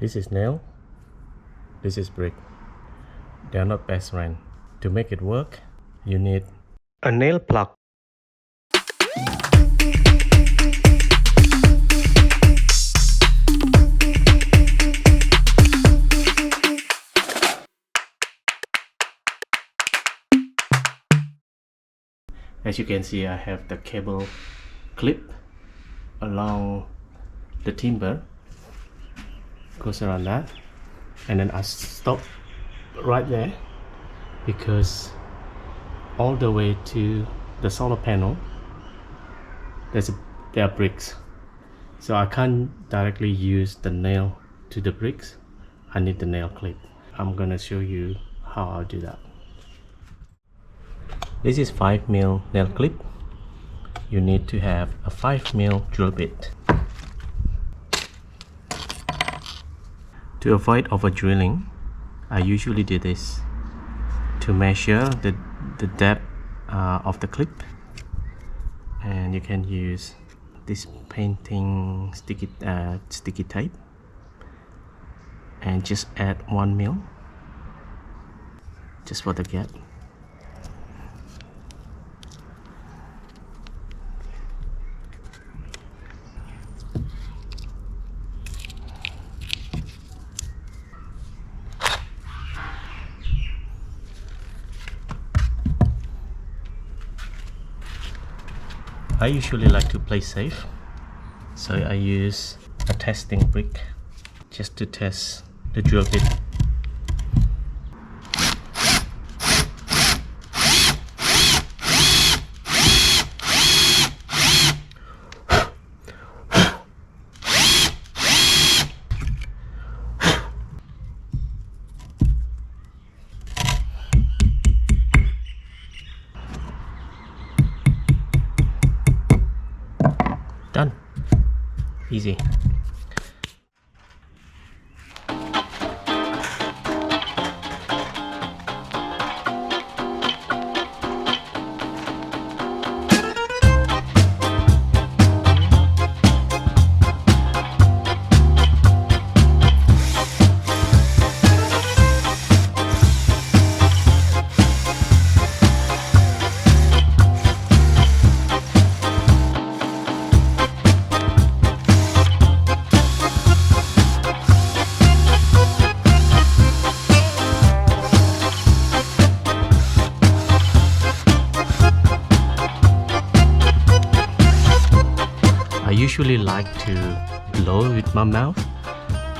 This is nail, this is brick. They are not best friend. To make it work, you need a nail plug. As you can see, I have the cable clip along the timber, goes around that, and then I stop right there because all the way to the solar panel there are bricks, so I can't directly use the nail to the bricks. I need the nail clip. I'm gonna show you how I'll do that. This is 5mm nail clip. You need to have a 5mm drill bit. To avoid over drilling, I usually do this to measure the depth of the clip, and you can use this painting sticky tape and just add 1mm just for the gap. I usually like to play safe, so I use a testing brick just to test the drill bit. Done. Easy. I usually like to blow with my mouth,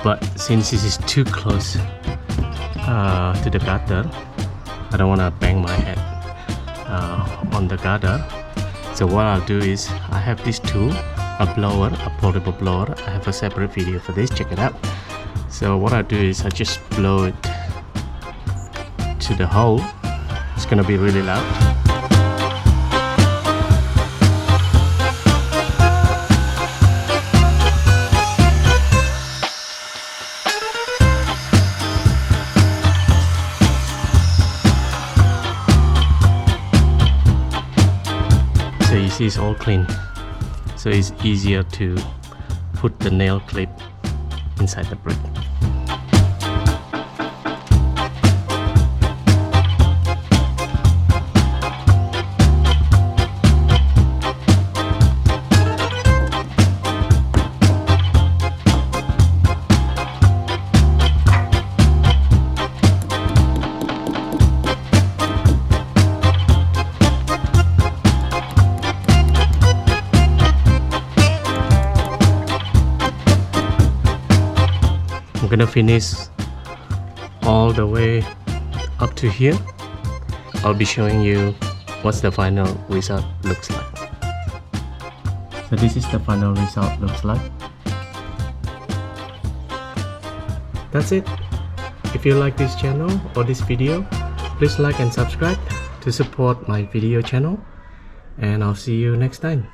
but since this is too close to the gutter, I don't want to bang my head on the gutter. So what I'll do is, I have this tool, a blower, a portable blower. I have a separate video for this, check it out. So what I do is I just blow it to the hole. It's gonna be really loud. So you see it's all clean, so it's easier to put the nail clip inside the brick. I'm gonna finish all the way up to here. I'll be showing you what's the final result looks like. So this is the final result looks like. That's it. If you like this channel or this video, please like and subscribe to support my video channel, and I'll see you next time.